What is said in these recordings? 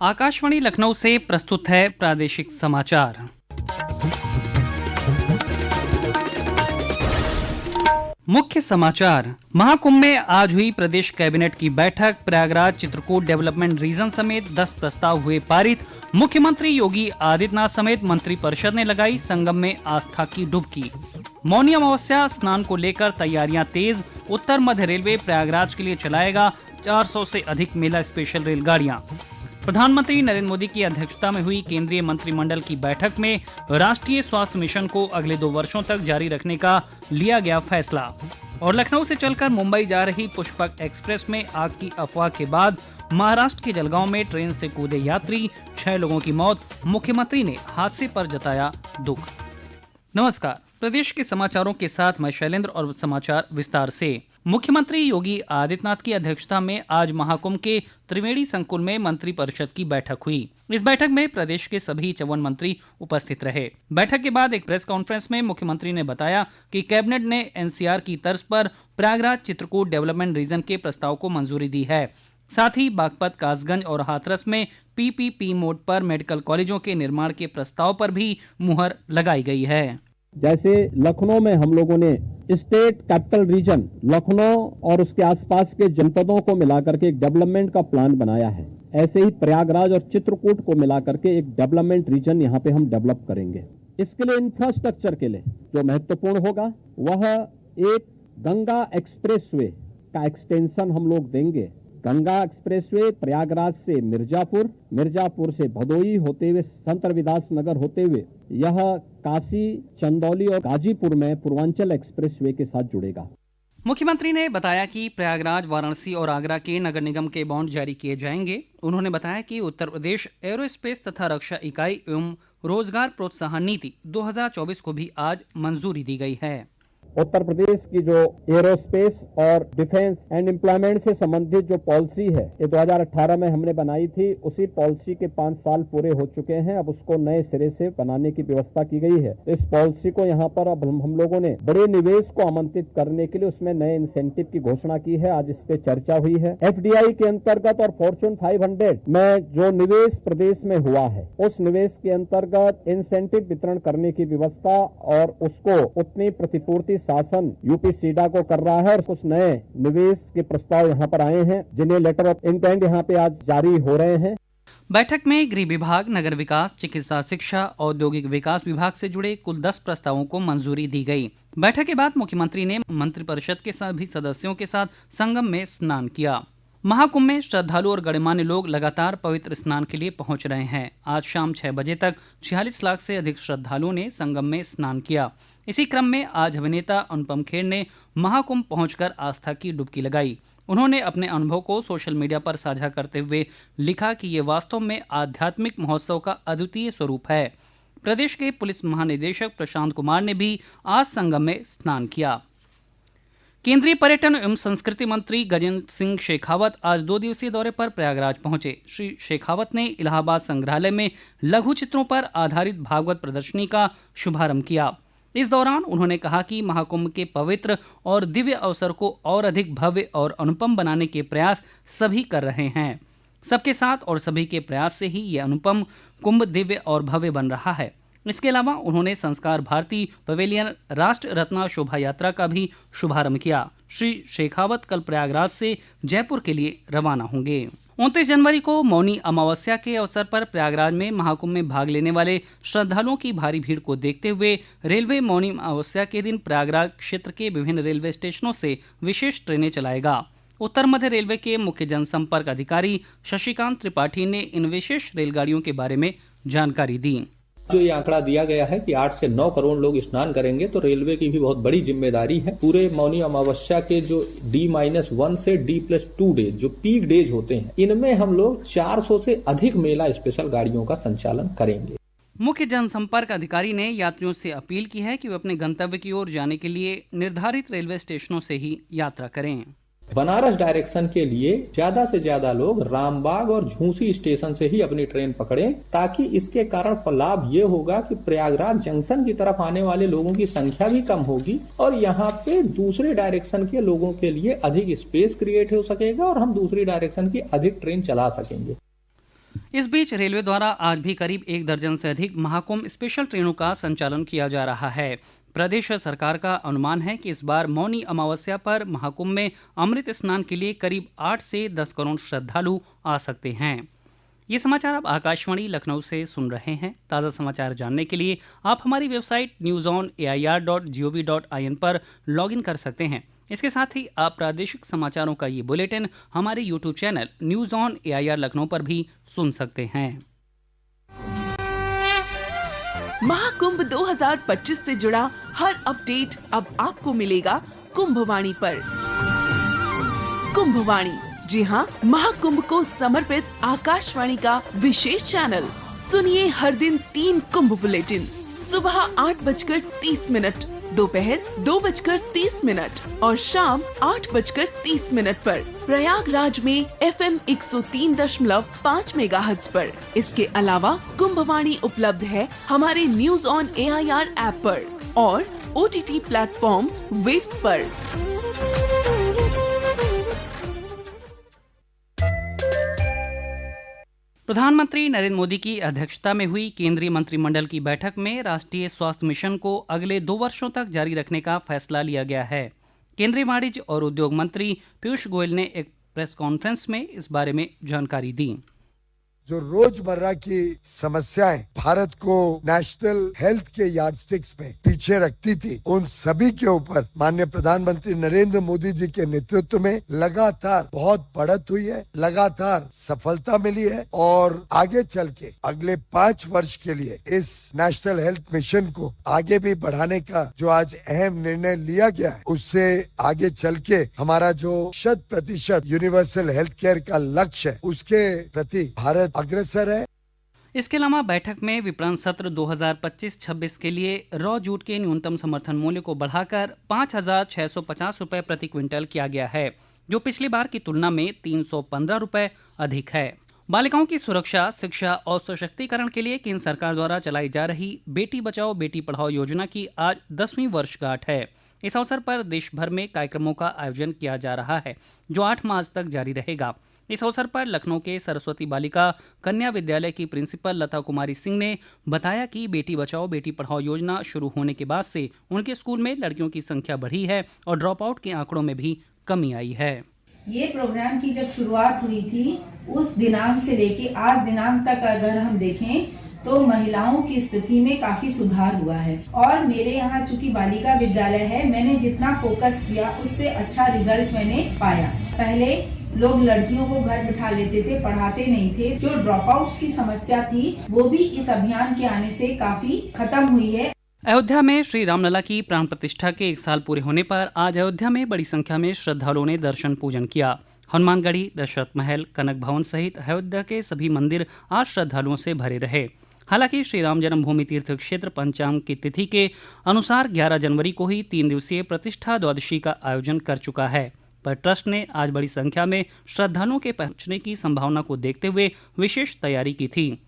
आकाशवाणी लखनऊ से प्रस्तुत है प्रादेशिक समाचार। मुख्य समाचार। महाकुंभ में आज हुई प्रदेश कैबिनेट की बैठक। प्रयागराज चित्रकूट डेवलपमेंट रीजन समेत 10 प्रस्ताव हुए पारित। मुख्यमंत्री योगी आदित्यनाथ समेत मंत्रिपरिषद ने लगाई संगम में आस्था की डुबकी। मौनी अमावस्या स्नान को लेकर तैयारियां तेज। उत्तर मध्य रेलवे प्रयागराज के लिए चलाएगा 400 से अधिक मेला स्पेशल रेलगाड़ियां। प्रधानमंत्री नरेंद्र मोदी की अध्यक्षता में हुई केंद्रीय मंत्रिमंडल की बैठक में राष्ट्रीय स्वास्थ्य मिशन को अगले 2 वर्षों तक जारी रखने का लिया गया फैसला। और लखनऊ से चलकर मुंबई जा रही पुष्पक एक्सप्रेस में आग की अफवाह के बाद महाराष्ट्र के जलगांव में ट्रेन से कूदे यात्री, 6 लोगों की मौत। मुख्यमंत्री ने हादसे पर जताया दुख। नमस्कार, प्रदेश के समाचारों के साथ मैं शैलेंद्र और समाचार विस्तार से। मुख्यमंत्री योगी आदित्यनाथ की अध्यक्षता में आज महाकुंभ के त्रिवेणी संकुल में मंत्रिपरिषद की बैठक हुई। इस बैठक में प्रदेश के सभी 54 मंत्री उपस्थित रहे। बैठक के बाद एक प्रेस कॉन्फ्रेंस में मुख्यमंत्री ने बताया कि कैबिनेट ने एनसीआर की तर्ज पर प्रयागराज चित्रकूट डेवलपमेंट रीजन के प्रस्ताव को मंजूरी दी है। साथ ही बागपत, कासगंज और हाथरस में पीपीपी मोड पर मेडिकल कॉलेजों के निर्माण के प्रस्ताव पर भी मुहर लगाई गई है। जैसे लखनऊ में हम लोगों ने स्टेट कैपिटल रीजन लखनऊ और उसके आसपास के जनपदों को मिलाकर के एक डेवलपमेंट का प्लान बनाया है, ऐसे ही प्रयागराज और चित्रकूट को मिलाकर के एक डेवलपमेंट रीजन यहाँ पे हम डेवलप करेंगे। इसके लिए इंफ्रास्ट्रक्चर के लिए जो महत्वपूर्ण होगा वह एक गंगा एक्सप्रेसवे का एक्सटेंशन हम लोग देंगे। गंगा एक्सप्रेसवे प्रयागराज से मिर्जापुर, मिर्जापुर से भदोई होते हुए संत रविदास नगर होते हुए यह काशी, चंदौली और गाजीपुर में पूर्वांचल एक्सप्रेसवे के साथ जुड़ेगा। मुख्यमंत्री ने बताया कि प्रयागराज, वाराणसी और आगरा के नगर निगम के बॉन्ड जारी किए जाएंगे। उन्होंने बताया कि उत्तर प्रदेश एरोस्पेस तथा रक्षा इकाई एवं रोजगार प्रोत्साहन नीति 2024 को भी आज मंजूरी दी गई है। उत्तर प्रदेश की जो एरोस्पेस और डिफेंस एंड एम्प्लॉयमेंट से संबंधित जो पॉलिसी है ये 2018 में हमने बनाई थी। उसी पॉलिसी के 5 साल पूरे हो चुके हैं। अब उसको नए सिरे से बनाने की व्यवस्था की गई है। इस पॉलिसी को यहाँ पर अब हम लोगों ने बड़े निवेश को आमंत्रित करने के लिए उसमें नए इंसेंटिव की घोषणा की है। आज इस पे चर्चा हुई है। एफडीआई के अंतर्गत और फॉर्चून 500 में जो निवेश प्रदेश में हुआ है उस निवेश के अंतर्गत इंसेंटिव वितरण करने की व्यवस्था और उसको उतनी प्रतिपूर्ति शासन यूपी सीडा को कर रहा है। और कुछ नए निवेश के प्रस्ताव यहाँ पर आए हैं जिन्हें लेटर ऑफ इंटेंट यहाँ पे आज जारी हो रहे हैं। बैठक में गृह विभाग, नगर विकास, चिकित्सा शिक्षा, औद्योगिक विकास विभाग से जुड़े कुल 10 प्रस्तावों को मंजूरी दी गई। बैठक के बाद मुख्यमंत्री ने मंत्रिपरिषद के सभी सदस्यों के साथ संगम में स्नान किया। महाकुंभ में श्रद्धालु और गणमान्य लोग लगातार पवित्र स्नान के लिए पहुंच रहे हैं। आज शाम 6 बजे तक 46 लाख से अधिक श्रद्धालुओं ने संगम में स्नान किया। इसी क्रम में आज अभिनेता अनुपम खेर ने महाकुंभ पहुंचकर आस्था की डुबकी लगाई। उन्होंने अपने अनुभव को सोशल मीडिया पर साझा करते हुए लिखा कि ये वास्तव में आध्यात्मिक महोत्सव का अद्वितीय स्वरूप है। प्रदेश के पुलिस महानिदेशक प्रशांत कुमार ने भी आज संगम में स्नान किया। केंद्रीय पर्यटन एवं संस्कृति मंत्री गजेंद्र सिंह शेखावत आज 2 दिवसीय दौरे पर प्रयागराज पहुंचे। श्री शेखावत ने इलाहाबाद संग्रहालय में लघु चित्रों पर आधारित भागवत प्रदर्शनी का शुभारंभ किया। इस दौरान उन्होंने कहा कि महाकुंभ के पवित्र और दिव्य अवसर को और अधिक भव्य और अनुपम बनाने के प्रयास सभी कर रहे हैं। सबके साथ और सभी के प्रयास से ही ये अनुपम कुंभ दिव्य और भव्य बन रहा है। इसके अलावा उन्होंने संस्कार भारती पवेलियन राष्ट्र रत्ना शोभा यात्रा का भी शुभारंभ किया। श्री शेखावत कल प्रयागराज से जयपुर के लिए रवाना होंगे। 29 जनवरी को मौनी अमावस्या के अवसर पर प्रयागराज में महाकुंभ में भाग लेने वाले श्रद्धालुओं की भारी भीड़ को देखते हुए रेलवे मौनी अमावस्या के दिन प्रयागराज क्षेत्र के विभिन्न रेलवे स्टेशनों से विशेष ट्रेनें चलाएगा। उत्तर मध्य रेलवे के मुख्य जनसंपर्क अधिकारी शशिकांत त्रिपाठी ने इन विशेष रेलगाड़ियों के बारे में जानकारी दी। जो ये आंकड़ा दिया गया है कि 8 से 9 करोड़ लोग स्नान करेंगे तो रेलवे की भी बहुत बड़ी जिम्मेदारी है। पूरे मौनी अमावस्या के जो D-1 से D+2 डेज जो पीक डेज होते हैं इनमें हम लोग 400 से अधिक मेला स्पेशल गाड़ियों का संचालन करेंगे। मुख्य जनसंपर्क अधिकारी ने यात्रियों से अपील की है कि वे अपने गंतव्य की ओर जाने के लिए निर्धारित रेलवे स्टेशनों से ही यात्रा करें। बनारस डायरेक्शन के लिए ज्यादा से ज्यादा लोग रामबाग और झूसी स्टेशन से ही अपनी ट्रेन पकड़ें, ताकि इसके कारण लाभ ये होगा कि प्रयागराज जंक्शन की तरफ आने वाले लोगों की संख्या भी कम होगी और यहाँ पे दूसरे डायरेक्शन के लोगों के लिए अधिक स्पेस क्रिएट हो सकेगा और हम दूसरी डायरेक्शन की अधिक ट्रेन चला सकेंगे। इस बीच रेलवे द्वारा आज भी करीब 1 दर्जन से अधिक महाकुंभ स्पेशल ट्रेनों का संचालन किया जा रहा है। प्रदेश सरकार का अनुमान है कि इस बार मौनी अमावस्या पर महाकुंभ में अमृत स्नान के लिए करीब 8 से 10 करोड़ श्रद्धालु आ सकते हैं। ये समाचार आप आकाशवाणी लखनऊ से सुन रहे हैं। ताज़ा समाचार जानने के लिए आप हमारी वेबसाइट newsonair.gov.in पर लॉगिन कर सकते हैं। इसके साथ ही आप प्रादेशिक समाचारों का ये बुलेटिन हमारे YouTube channel news on AIR Lucknow पर भी सुन सकते हैं। महाकुंभ 2025 से जुड़ा हर अपडेट अब आपको मिलेगा कुंभवाणी पर। कुंभवाणी, जी हाँ, महाकुंभ को समर्पित आकाशवाणी का विशेष चैनल। सुनिए हर दिन 3 कुंभ बुलेटिन, सुबह 8:30, दोपहर 2:30 और शाम 8:30 पर प्रयागराज में FM 103.5 मेगाहर्ट्ज पर। इसके अलावा कुंभवाणी उपलब्ध है हमारे न्यूज ऑन AIR ऐप पर और OTT प्लेटफॉर्म वेव्स पर। प्रधानमंत्री नरेंद्र मोदी की अध्यक्षता में हुई केंद्रीय मंत्रिमंडल की बैठक में राष्ट्रीय स्वास्थ्य मिशन को अगले 2 वर्षों तक जारी रखने का फैसला लिया गया है। केंद्रीय वाणिज्य और उद्योग मंत्री पीयूष गोयल ने एक प्रेस कॉन्फ्रेंस में इस बारे में जानकारी दी। जो रोजमर्रा की समस्याएं भारत को नेशनल हेल्थ के यार्डस्टिक्स में पीछे रखती थी, उन सभी के ऊपर माननीय प्रधानमंत्री नरेंद्र मोदी जी के नेतृत्व में लगातार बहुत बढ़त हुई है, लगातार सफलता मिली है और आगे चल के अगले 5 वर्ष के लिए इस नेशनल हेल्थ मिशन को आगे भी बढ़ाने का जो आज अहम निर्णय लिया गया है, उससे आगे चल के हमारा जो 100% यूनिवर्सल हेल्थ केयर का लक्ष्य है, उसके प्रति भारत अग्रसर है। इसके अलावा बैठक में विपणन सत्र 2025-26 के लिए रॉ जूट के न्यूनतम समर्थन मूल्य को बढ़ाकर 5,650 रुपए प्रति क्विंटल किया गया है, जो पिछली बार की तुलना में 315 रुपए अधिक है। बालिकाओं की सुरक्षा, शिक्षा और सशक्तिकरण के लिए केंद्र सरकार द्वारा चलाई जा रही बेटी बचाओ बेटी पढ़ाओ योजना की आज 10वीं वर्षगांठ है। इस अवसर पर देश भर में कार्यक्रमों का आयोजन किया जा रहा है, जो 8 मार्च तक जारी रहेगा। इस अवसर पर लखनऊ के सरस्वती बालिका कन्या विद्यालय की प्रिंसिपल लता कुमारी सिंह ने बताया कि बेटी बचाओ बेटी पढ़ाओ योजना शुरू होने के बाद से उनके स्कूल में लड़कियों की संख्या बढ़ी है और ड्रॉप आउट के आंकड़ों में भी कमी आई है। ये प्रोग्राम की जब शुरुआत हुई थी, उस दिनांक से लेके आज दिनांक तक अगर हम देखें तो महिलाओं की स्थिति में काफी सुधार हुआ है। और मेरे यहाँ चूंकि बालिका विद्यालय है, मैंने जितना फोकस किया उससे अच्छा रिजल्ट मैंने पाया। पहले लोग लड़कियों को घर बिठा लेते थे, पढ़ाते नहीं थे। जो ड्रॉप आउट्स की समस्या थी वो भी इस अभियान के आने से काफी खत्म हुई है। अयोध्या में श्री रामलला की प्राण प्रतिष्ठा के 1 साल पूरे होने पर आज अयोध्या में बड़ी संख्या में श्रद्धालुओं ने दर्शन पूजन किया। हनुमानगढ़ी, दशरथ महल, कनक भवन सहित अयोध्या के सभी मंदिर आज श्रद्धालुओं से भरे रहे। हालांकि श्री राम जन्मभूमि तीर्थ क्षेत्र पंचांग की तिथि के अनुसार 11 जनवरी को ही 3 दिवसीय प्रतिष्ठा द्वादशी का आयोजन कर चुका है, पर ट्रस्ट ने आज बड़ी संख्या में श्रद्धालुओं के पहुंचने की संभावना को देखते हुए विशेष तैयारी की थी।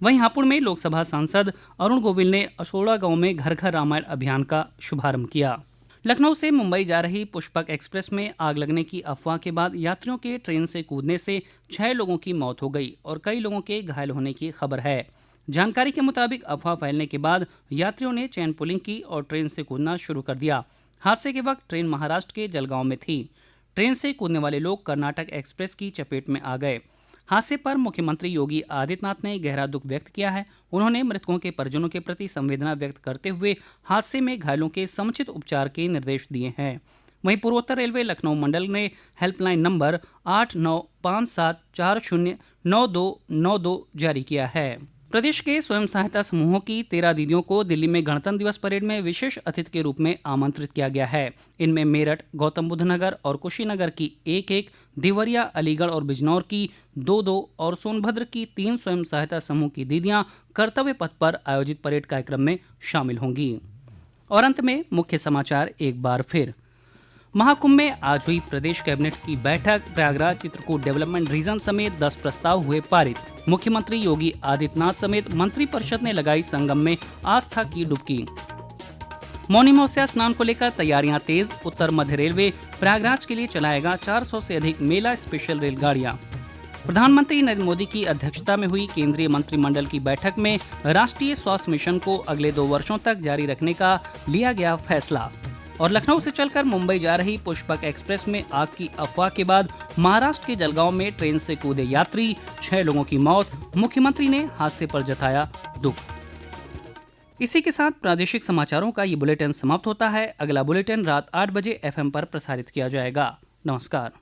वहीं हापुड़ में लोकसभा सांसद अरुण गोविल ने असोड़ा गांव में घर घर रामायण अभियान का शुभारंभ किया। लखनऊ से मुंबई जा रही पुष्पक एक्सप्रेस में आग लगने की अफवाह के बाद यात्रियों के ट्रेन से कूदने से 6 लोगों की मौत हो गई और कई लोगों के घायल होने की खबर है। जानकारी के मुताबिक अफवाह फैलने के बाद यात्रियों ने चेन पुलिंग की और ट्रेन से कूदना शुरू कर दिया। हादसे के वक्त ट्रेन महाराष्ट्र के जलगांव में थी। ट्रेन से कूदने वाले लोग कर्नाटक एक्सप्रेस की चपेट में आ गए। हादसे पर मुख्यमंत्री योगी आदित्यनाथ ने गहरा दुख व्यक्त किया है। उन्होंने मृतकों के परिजनों के प्रति संवेदना व्यक्त करते हुए हादसे में घायलों के समुचित उपचार के निर्देश दिए हैं। वहीं पूर्वोत्तर रेलवे लखनऊ मंडल ने हेल्पलाइन नंबर 8957409292 जारी किया है। प्रदेश के स्वयं सहायता समूहों की 13 दीदियों को दिल्ली में गणतंत्र दिवस परेड में विशेष अतिथि के रूप में आमंत्रित किया गया है। इनमें मेरठ, गौतम बुद्ध नगर और कुशीनगर की 1-1, देवरिया, अलीगढ़ और बिजनौर की 2-2 और सोनभद्र की 3 स्वयं सहायता समूह की दीदियां कर्तव्य पथ पर आयोजित परेड कार्यक्रम में शामिल होंगी। और अंत में मुख्य समाचार एक बार फिर। महाकुंभ में आज हुई प्रदेश कैबिनेट की बैठक। प्रयागराज चित्रकूट डेवलपमेंट रीजन समेत 10 प्रस्ताव हुए पारित। मुख्यमंत्री योगी आदित्यनाथ समेत मंत्रिपरिषद ने लगाई संगम में आस्था की डुबकी। मौनी अमावस्या स्नान को लेकर तैयारियां तेज। उत्तर मध्य रेलवे प्रयागराज के लिए चलाएगा 400 से अधिक मेला स्पेशल रेलगाड़ियां। प्रधानमंत्री नरेंद्र मोदी की अध्यक्षता में हुई केंद्रीय मंत्रिमंडल की बैठक में राष्ट्रीय स्वास्थ्य मिशन को अगले 2 वर्षों तक जारी रखने का लिया गया फैसला। और लखनऊ से चलकर मुंबई जा रही पुष्पक एक्सप्रेस में आग की अफवाह के बाद महाराष्ट्र के जलगांव में ट्रेन से कूदे यात्री, 6 लोगों की मौत। मुख्यमंत्री ने हादसे पर जताया दुख। इसी के साथ प्रादेशिक समाचारों का ये बुलेटिन समाप्त होता है। अगला बुलेटिन रात 8 बजे FM पर प्रसारित किया जाएगा। नमस्कार।